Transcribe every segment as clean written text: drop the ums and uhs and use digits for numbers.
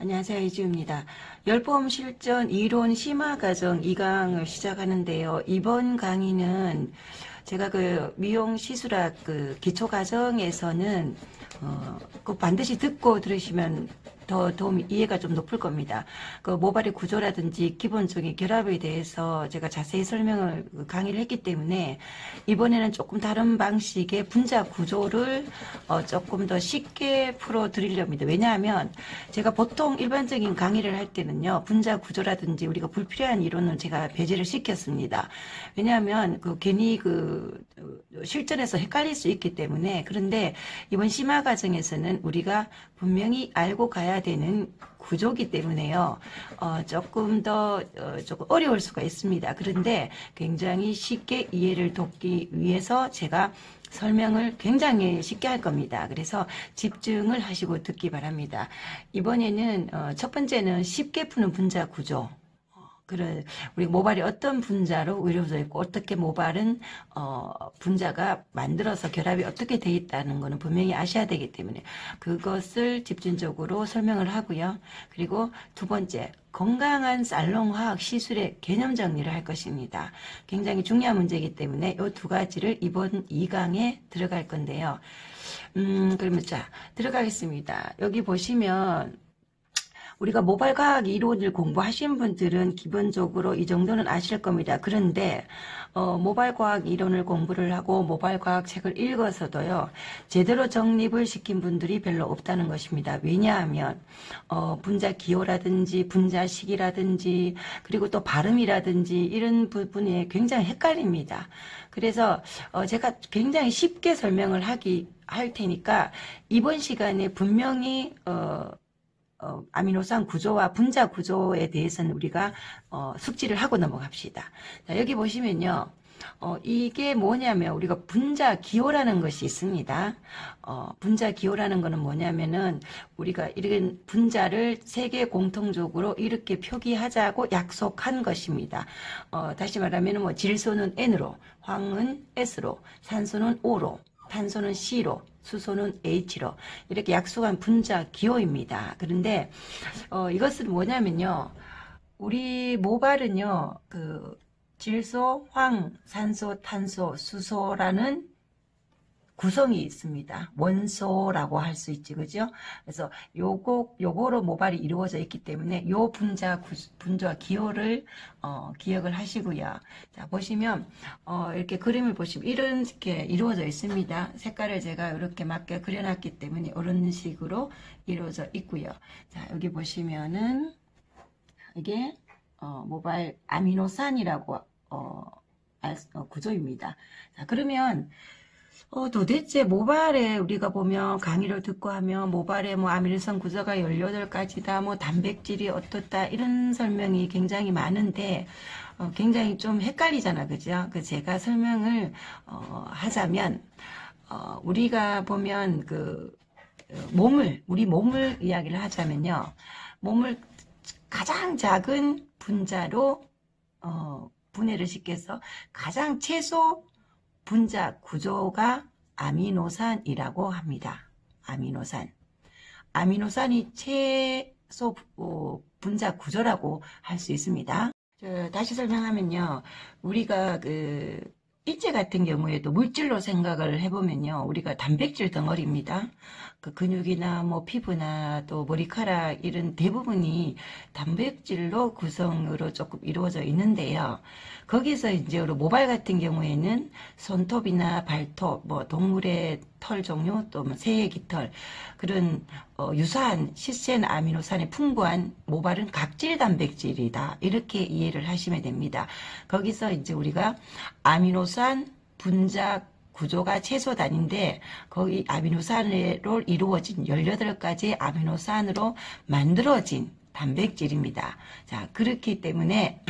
안녕하세요. 이지우입니다. 열보험 실전 이론 심화 과정 2강을 시작하는데요. 이번 강의는 제가 미용 시술학 기초 과정에서는 꼭 반드시 듣고 들으시면 더 이해가 좀 높을 겁니다. 모발의 구조라든지 기본적인 결합에 대해서 제가 자세히 설명을 강의를 했기 때문에 이번에는 조금 다른 방식의 분자 구조를 조금 더 쉽게 풀어 드리려 합니다. 왜냐하면 제가 보통 일반적인 강의를 할 때는요, 분자 구조라든지 우리가 불필요한 이론은 제가 배제를 시켰습니다. 왜냐하면 괜히 실전에서 헷갈릴 수 있기 때문에. 그런데 이번 심화 과정에서는 우리가 분명히 알고 가야 되는 구조기 때문에요. 조금 어려울 수가 있습니다. 그런데 굉장히 쉽게 이해를 돕기 위해서 제가 설명을 굉장히 쉽게 할 겁니다. 그래서 집중을 하시고 듣기 바랍니다. 이번에는 첫 번째는 쉽게 푸는 분자 구조. 우리 모발이 어떤 분자로 이루어져 있고 어떻게 모발은 분자가 만들어서 결합이 어떻게 돼 있다는 거는 분명히 아셔야 되기 때문에 그것을 집중적으로 설명을 하고요. 그리고 두 번째, 건강한 살롱화학 시술의 개념 정리를 할 것입니다. 굉장히 중요한 문제이기 때문에 이 두 가지를 이번 2강에 들어갈 건데요. 그러면 자, 들어가겠습니다. 여기 보시면 우리가 모발과학 이론을 공부하신 분들은 기본적으로 이 정도는 아실 겁니다. 그런데 모발과학 이론을 공부를 하고 모발과학 책을 읽어서도요, 제대로 정립을 시킨 분들이 별로 없다는 것입니다. 왜냐하면 분자 기호라든지 분자식이라든지 그리고 또 발음이라든지 이런 부분에 굉장히 헷갈립니다. 그래서 제가 굉장히 쉽게 설명을 할 테니까 이번 시간에 분명히 아미노산 구조와 분자 구조에 대해서는 우리가 숙지를 하고 넘어갑시다. 자, 여기 보시면요. 이게 뭐냐면 우리가 분자 기호라는 것이 있습니다. 분자 기호라는 것은 뭐냐면은 우리가 이런 분자를 세계 공통적으로 이렇게 표기하자고 약속한 것입니다. 다시 말하면 질소는 N으로, 황은 S로, 산소는 O로, 탄소는 C로, 수소는 H로 이렇게 약속한 분자 기호입니다. 그런데 이것은 뭐냐면요, 우리 모발은요, 질소, 황, 산소, 탄소, 수소라는 구성이 있습니다. 원소라고 할 수 있지, 그죠? 그래서 요거로 모발이 이루어져 있기 때문에 요 분자 기호를 기억을 하시고요. 자, 보시면 이렇게 그림을 보시면 이렇게 이루어져 있습니다. 색깔을 제가 이렇게 맞게 그려놨기 때문에 이런 식으로 이루어져 있고요. 자, 여기 보시면은 이게 모발 아미노산이라고 구조입니다. 자, 그러면 도대체 모발에 우리가 보면 강의를 듣고 하면 모발에 아미노산 구조가 18가지다, 단백질이 어떻다, 이런 설명이 굉장히 많은데 굉장히 좀 헷갈리잖아, 그죠? 제가 설명을 하자면 우리가 보면 우리 몸을 이야기를 하자면요, 몸을 가장 작은 분자로 분해를 시켜서 가장 최소 분자 구조가 아미노산이라고 합니다. 아미노산이 최소 분자 구조라고 할 수 있습니다. 다시 설명하면요, 우리가 인체 같은 경우에도 물질로 생각을 해보면요, 우리가 단백질 덩어리입니다. 근육이나 피부나 또 머리카락 이런 대부분이 단백질로 구성으로 조금 이루어져 있는데요. 거기서 이제 우리 모발 같은 경우에는 손톱이나 발톱, 동물의 털 종류, 또 새의 깃털, 그런 유사한 시센 아미노산이 풍부한 모발은 각질 단백질이다, 이렇게 이해를 하시면 됩니다. 거기서 이제 우리가 아미노산 분자 구조가 최소 단위인데 거기 아미노산으로 이루어진 18가지의 아미노산으로 만들어진 단백질입니다. 자, 그렇기 때문에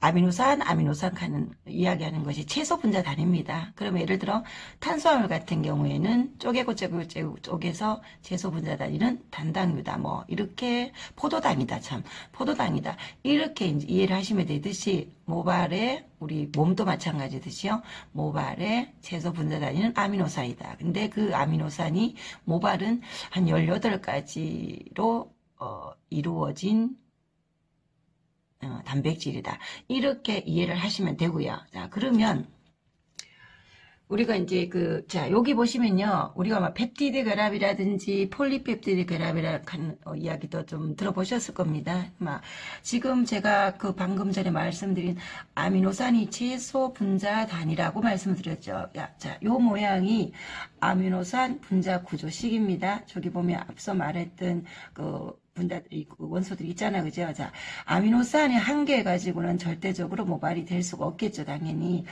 아미노산 하는, 이야기하는 것이 채소 분자 단위입니다. 그러면 예를 들어, 탄수화물 같은 경우에는 쪼개서 채소 분자 단위는 단당류다. 뭐, 이렇게, 포도당이다, 참. 포도당이다. 이렇게 이제 이해를 하시면 되듯이, 모발의, 우리 몸도 마찬가지듯이요. 모발의 채소 분자 단위는 아미노산이다. 근데 그 아미노산이, 모발은 한 18가지로, 이루어진 단백질이다. 이렇게 이해를 하시면 되고요. 자, 그러면 우리가 이제 자, 여기 보시면요. 우리가 막 펩티드 결합이라든지 폴리펩티드 결합이라는 이야기도 좀 들어보셨을 겁니다. 지금 제가 방금 전에 말씀드린 아미노산이 채소 분자 단위라고 말씀드렸죠. 자, 요 모양이 아미노산 분자 구조식입니다. 저기 보면 앞서 말했던 원소들이 있잖아, 그죠? 자, 아미노산이 한 개 가지고는 절대적으로 모발이 될 수가 없겠죠, 당연히.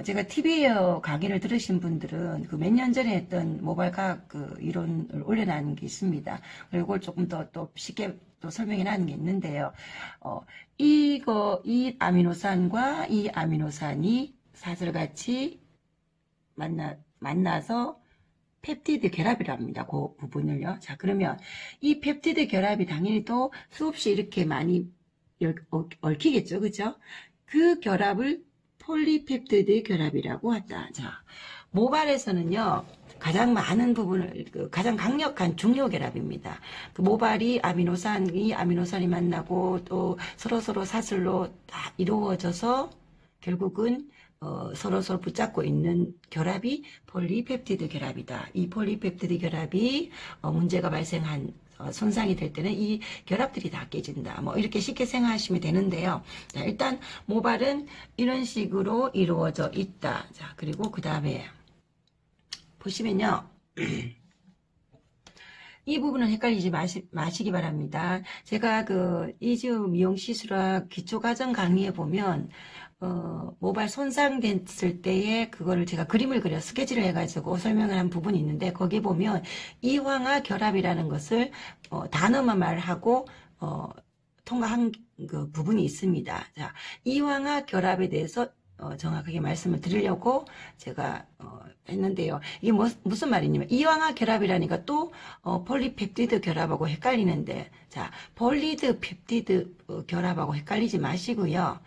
제가 TV에 강의를 들으신 분들은 몇 년 전에 했던 모발과학 이론을 올려놓은 게 있습니다. 그리고 이걸 조금 더 또 쉽게 또 설명해 놨는 게 있는데요. 이 아미노산과 이 아미노산이 사슬같이 만나서 펩티드 결합이랍니다. 그 부분을요. 자, 그러면 이 펩티드 결합이 당연히 또 수없이 이렇게 많이 얽히겠죠. 그죠? 그 결합을 폴리펩티드 결합이라고 한다. 자, 모발에서는요. 가장 많은 부분을, 가장 강력한 중요 결합입니다. 모발이 아미노산이 만나고 또 서로 사슬로 다 이루어져서 결국은 서로 붙잡고 있는 결합이 폴리펩티드 결합이다. 이 폴리펩티드 결합이 문제가 발생한 손상이 될 때는 이 결합들이 다 깨진다. 뭐 이렇게 쉽게 생각하시면 되는데요. 자, 일단 모발은 이런 식으로 이루어져 있다. 자, 그리고 그 다음에 보시면요. 이 부분은 헷갈리지 마시기 바랍니다. 제가 이지우 미용 시술학 기초과정 강의에 보면 모발 손상됐을 때에 그거를 제가 그림을 그려 스케치를 해가지고 설명을 한 부분이 있는데 거기 보면 이황화 결합이라는 것을 단어만 말하고 통과한 그 부분이 있습니다. 자, 이황화 결합에 대해서 정확하게 말씀을 드리려고 제가 했는데요. 이게 무슨 말이냐면 이황화 결합이라니까 또 폴리펩티드 결합하고 헷갈리는데, 자, 폴리드 결합하고 헷갈리지 마시고요.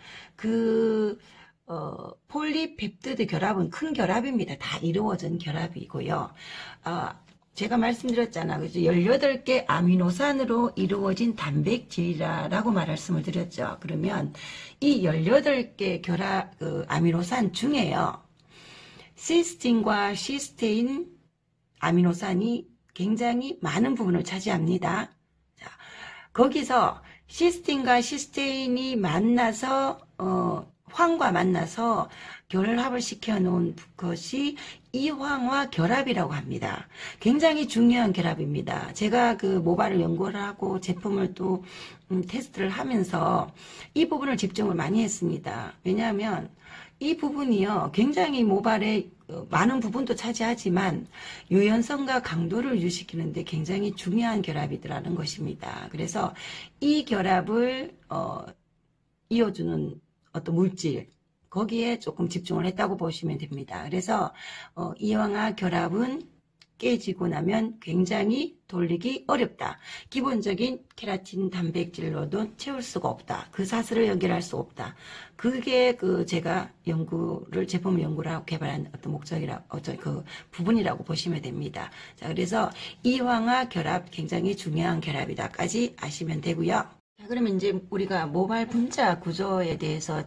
폴리펩티드 결합은 큰 결합입니다. 다 이루어진 결합이고요. 제가 말씀드렸잖아. 그죠? 18개 아미노산으로 이루어진 단백질이라고 말씀을 드렸죠. 그러면 이 18개 아미노산 중에요. 시스틴과 시스테인 아미노산이 굉장히 많은 부분을 차지합니다. 자, 거기서 시스틴과 시스테인이 만나서 황과 만나서 결합을 시켜 놓은 것이 이황화 결합이라고 합니다. 굉장히 중요한 결합입니다. 제가 모발을 연구를 하고 제품을 또 테스트를 하면서 이 부분을 집중을 많이 했습니다. 왜냐하면 이 부분이요, 굉장히 모발의 많은 부분도 차지하지만 유연성과 강도를 유지시키는데 굉장히 중요한 결합이더라는 것입니다. 그래서 이 결합을 이어주는 어떤 물질, 거기에 조금 집중을 했다고 보시면 됩니다. 그래서 이황화 결합은 깨지고 나면 굉장히 돌리기 어렵다. 기본적인 케라틴 단백질로도 채울 수가 없다. 그 사슬을 연결할 수 없다. 그게 제가 제품 연구를 하고 개발한 어떤 그 부분이라고 보시면 됩니다. 자, 그래서 이황화 결합 굉장히 중요한 결합이다까지 아시면 되고요. 자, 그러면 이제 우리가 모발 분자 구조에 대해서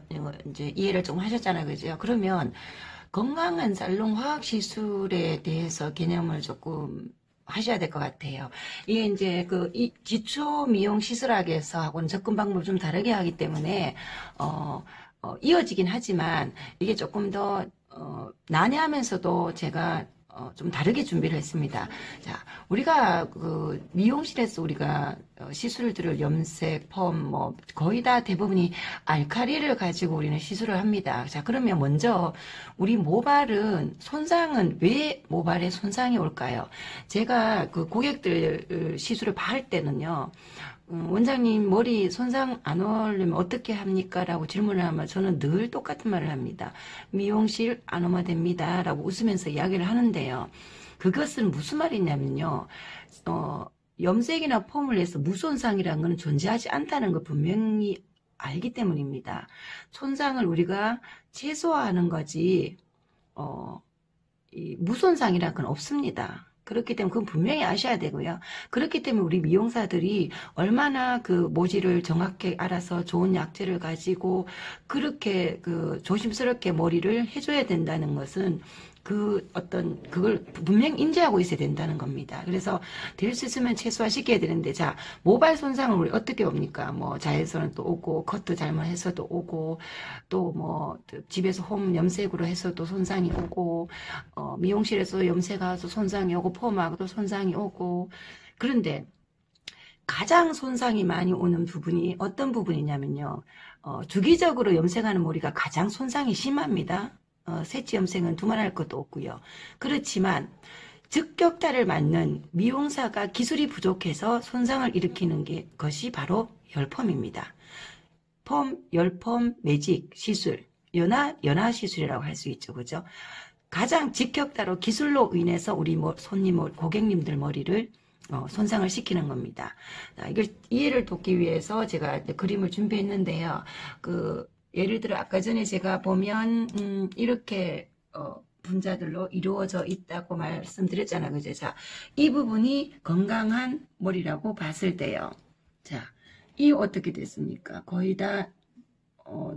이제 이해를 좀 하셨잖아요. 그죠? 그러면 건강한 살롱 화학 시술에 대해서 개념을 조금 하셔야 될 것 같아요. 이게 이제 이 기초 미용 시술학에서 하고는 접근 방법을 좀 다르게 하기 때문에 이어지긴 하지만 이게 조금 더 난해하면서도 제가 좀 다르게 준비를 했습니다. 자, 우리가 미용실에서 우리가 시술을 들을 염색, 펌, 거의 다 대부분이 알칼리를 가지고 우리는 시술을 합니다. 자, 그러면 먼저 우리 손상은 왜 모발에 손상이 올까요? 제가 고객들 시술을 할 때는요, 원장님 머리 손상 안 오려면 어떻게 합니까? 라고 질문을 하면 저는 늘 똑같은 말을 합니다. 미용실 안 오면 됩니다. 라고 웃으면서 이야기를 하는데요. 그것은 무슨 말이냐면요. 염색이나 펌을 해서 무손상이라는 것은 존재하지 않다는 걸 분명히 알기 때문입니다. 손상을 우리가 최소화하는 거지 이 무손상이라는 건 없습니다. 그렇기 때문에 그건 분명히 아셔야 되고요. 그렇기 때문에 우리 미용사들이 얼마나 그 모질을 정확히 알아서 좋은 약재를 가지고 그렇게 그 조심스럽게 머리를 해줘야 된다는 것은 그걸 분명히 인지하고 있어야 된다는 겁니다. 그래서 될 수 있으면 최소화시켜야 되는데, 자, 모발 손상을 우리 어떻게 옵니까? 뭐, 자외선은 또 오고, 커트 잘못해서도 오고, 또 뭐, 집에서 홈 염색으로 해서도 손상이 오고, 미용실에서 염색하고서 손상이 오고, 펌하고도 손상이 오고, 그런데, 가장 손상이 많이 오는 부분이 어떤 부분이냐면요. 주기적으로 염색하는 머리가 가장 손상이 심합니다. 새치 염색은 두말할 것도 없고요. 그렇지만 즉격타를 맞는 미용사가 기술이 부족해서 손상을 일으키는 것이 바로 열펌입니다. 펌, 열펌, 매직, 시술, 연화 시술이라고 할 수 있죠. 그죠? 가장 직격타로 기술로 인해서 우리 고객님들 머리를 손상을 시키는 겁니다. 자, 이걸 이해를 돕기 위해서 제가 그림을 준비했는데요. 예를 들어 아까 전에 제가 보면 이렇게 분자들로 이루어져 있다고 말씀드렸잖아요. 그죠? 자, 이 부분이 건강한 머리라고 봤을 때요. 자, 이 어떻게 됐습니까? 거의 다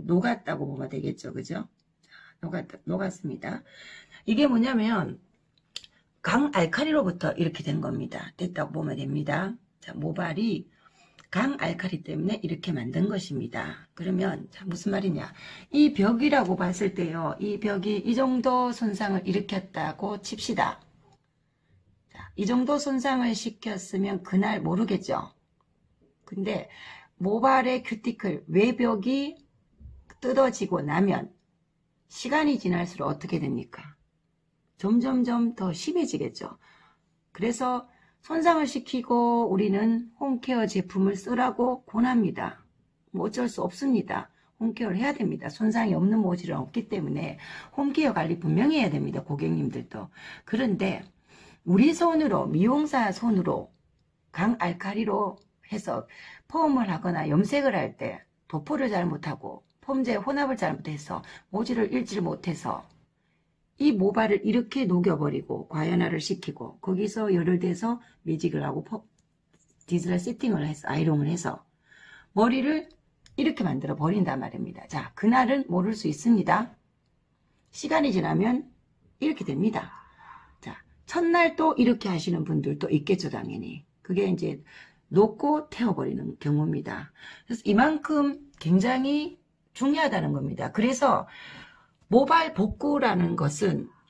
녹았다고 보면 되겠죠. 그죠? 자, 녹았습니다. 이게 뭐냐면 강알칼리로부터 이렇게 된 겁니다. 됐다고 보면 됩니다. 자, 모발이 강알칼리 때문에 이렇게 만든 것입니다. 그러면 자, 무슨 말이냐, 이 벽이라고 봤을 때요, 이 벽이 이 정도 손상을 일으켰다고 칩시다. 자, 이 정도 손상을 시켰으면 그날 모르겠죠. 근데 모발의 큐티클 외벽이 뜯어지고 나면 시간이 지날수록 어떻게 됩니까? 점점점 더 심해지겠죠. 그래서 손상을 시키고 우리는 홈케어 제품을 쓰라고 권합니다. 뭐 어쩔 수 없습니다. 홈케어를 해야 됩니다. 손상이 없는 모질은 없기 때문에 홈케어 관리 분명히 해야 됩니다. 고객님들도. 그런데 우리 손으로, 미용사 손으로 강알칼리로 해서 펌을 하거나 염색을 할 때 도포를 잘못하고 펌제 혼합을 잘못해서 모질을 잃지 못해서 이 모발을 이렇게 녹여버리고 과연화를 시키고 거기서 열을 대서 매직을 하고 디젤 세팅을 해서 아이롱을 해서 머리를 이렇게 만들어 버린단 말입니다. 자, 그날은 모를 수 있습니다. 시간이 지나면 이렇게 됩니다. 자, 첫날 또 이렇게 하시는 분들도 있겠죠, 당연히. 그게 이제 녹고 태워버리는 경우입니다. 그래서 이만큼 굉장히 중요하다는 겁니다. 그래서 모발 복구라는 것은요,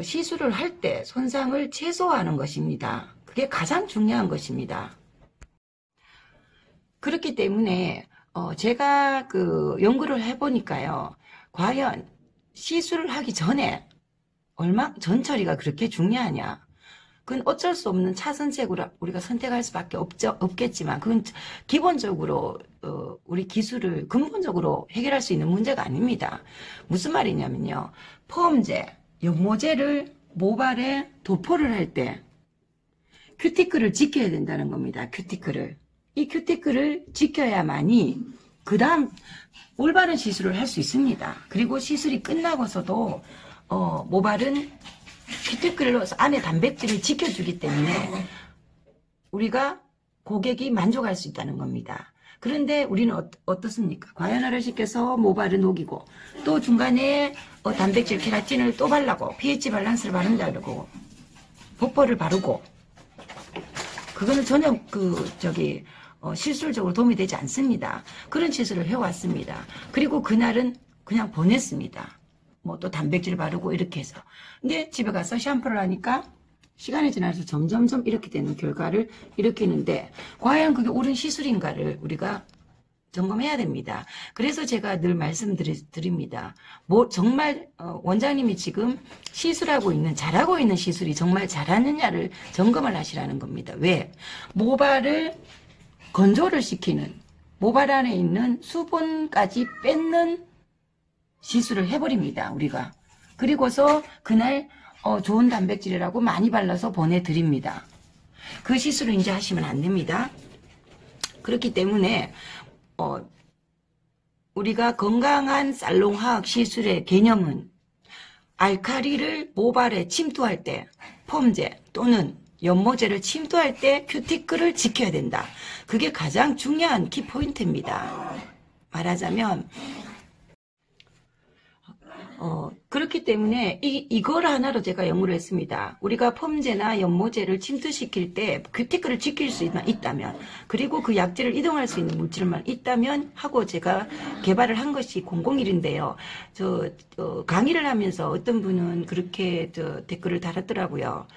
시술을 할 때 손상을 최소화하는 것입니다. 그게 가장 중요한 것입니다. 그렇기 때문에, 제가 연구를 해보니까요, 과연 시술을 하기 전에 전 처리가 그렇게 중요하냐. 그건 어쩔 수 없는 차선책으로 우리가 선택할 수밖에 없겠지만, 그건 기본적으로 우리 기술을 근본적으로 해결할 수 있는 문제가 아닙니다. 무슨 말이냐면요, 펌제, 연모제를 모발에 도포를 할 때 큐티클을 지켜야 된다는 겁니다. 큐티클을. 이 큐티클을 지켜야만이 그 다음 올바른 시술을 할 수 있습니다. 그리고 시술이 끝나고서도 모발은 큐티클로 안에 단백질을 지켜주기 때문에 우리가 고객이 만족할 수 있다는 겁니다. 그런데 우리는 어떻습니까? 과연화를 시켜서 모발을 녹이고 또 중간에 단백질 케라틴을 또 바르고 pH 밸런스를 바른다 그러고 버퍼를 바르고 그거는 전혀 실술적으로 도움이 되지 않습니다. 그런 시술을 해왔습니다. 그리고 그날은 그냥 보냈습니다. 뭐 또 단백질 바르고 이렇게 해서. 근데 집에 가서 샴푸를 하니까 시간이 지나서 점점점 이렇게 되는 결과를 일으키는데 과연 그게 옳은 시술인가를 우리가 점검해야 됩니다. 그래서 제가 늘 말씀드립니다. 뭐 정말 원장님이 지금 시술하고 있는 잘하고 있는 시술이 정말 잘하느냐를 점검을 하시라는 겁니다. 왜? 모발을 건조를 시키는 모발 안에 있는 수분까지 뺏는 시술을 해버립니다. 우리가. 그리고서 그날 좋은 단백질이라고 많이 발라서 보내드립니다. 그 시술을 이제 하시면 안 됩니다. 그렇기 때문에 우리가 건강한 살롱화학 시술의 개념은 알칼리를 모발에 침투할 때 폼제 또는 연모제를 침투할 때 큐티클을 지켜야 된다. 그게 가장 중요한 키포인트입니다. 말하자면 그렇기 때문에 이걸 하나로 제가 연구를 했습니다. 우리가 펌제나 연모제를 침투시킬 때 큐티클을 지킬 수 있다면, 그리고 그 약제를 이동할 수 있는 물질만 있다면 하고 제가 개발을 한 것이 001인데요. 강의를 하면서 어떤 분은 그렇게 댓글을 달았더라고요.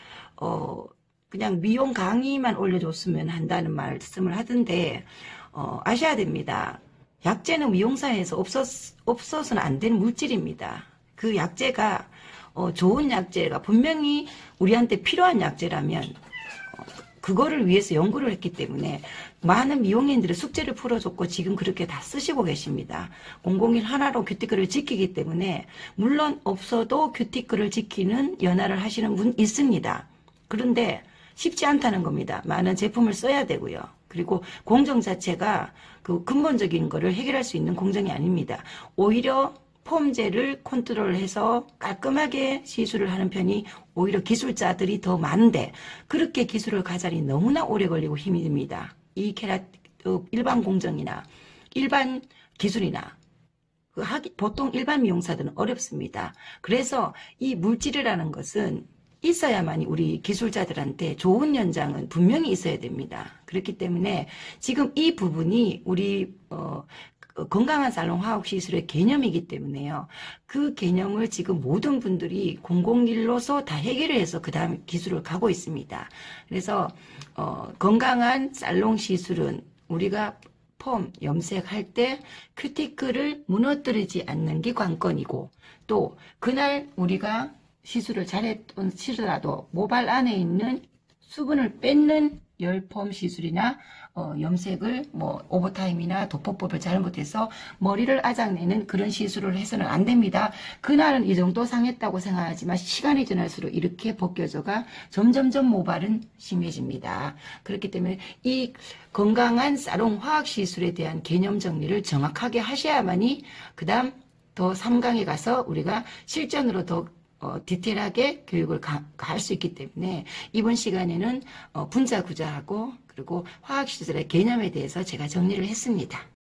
그냥 미용 강의만 올려줬으면 한다는 말씀을 하던데, 아셔야 됩니다. 약제는 미용사에서 없어서는 안 되는 물질입니다. 그 약제가 좋은 약제가 분명히 우리한테 필요한 약제라면 그거를 위해서 연구를 했기 때문에 많은 미용인들의 숙제를 풀어줬고 지금 그렇게 다 쓰시고 계십니다. 001 하나로 큐티클을 지키기 때문에 물론 없어도 큐티클을 지키는 연화를 하시는 분 있습니다. 그런데 쉽지 않다는 겁니다. 많은 제품을 써야 되고요. 그리고 공정 자체가 그 근본적인 거를 해결할 수 있는 공정이 아닙니다. 오히려 폼제를 컨트롤해서 깔끔하게 시술을 하는 편이 오히려 기술자들이 더 많은데 그렇게 기술을 가자니 너무나 오래 걸리고 힘이 듭니다. 이 일반 공정이나 일반 기술이나 보통 일반 미용사들은 어렵습니다. 그래서 이 물질이라는 것은 있어야만이 우리 기술자들한테 좋은 연장은 분명히 있어야 됩니다. 그렇기 때문에 지금 이 부분이 우리 건강한 살롱 화학 시술의 개념이기 때문에요. 그 개념을 지금 모든 분들이 001로서 다 해결을 해서 그 다음 기술을 가고 있습니다. 그래서 건강한 살롱 시술은 우리가 폼, 염색할 때 큐티클을 무너뜨리지 않는 게 관건이고 또 그날 우리가 시술을 잘했던 시술라도 모발 안에 있는 수분을 뺏는 열폼 시술이나 염색을 오버타임이나 도포법을 잘못해서 머리를 아작내는 그런 시술을 해서는 안 됩니다. 그날은 이 정도 상했다고 생각하지만 시간이 지날수록 이렇게 벗겨져가 점점점 모발은 심해집니다. 그렇기 때문에 이 건강한 살롱 화학 시술에 대한 개념 정리를 정확하게 하셔야만이 그 다음 더 3강에 가서 우리가 실전으로 더 디테일하게 교육을 할 수 있기 때문에 이번 시간에는 분자구자하고 그리고 화학시술의 개념에 대해서 제가 정리를 했습니다.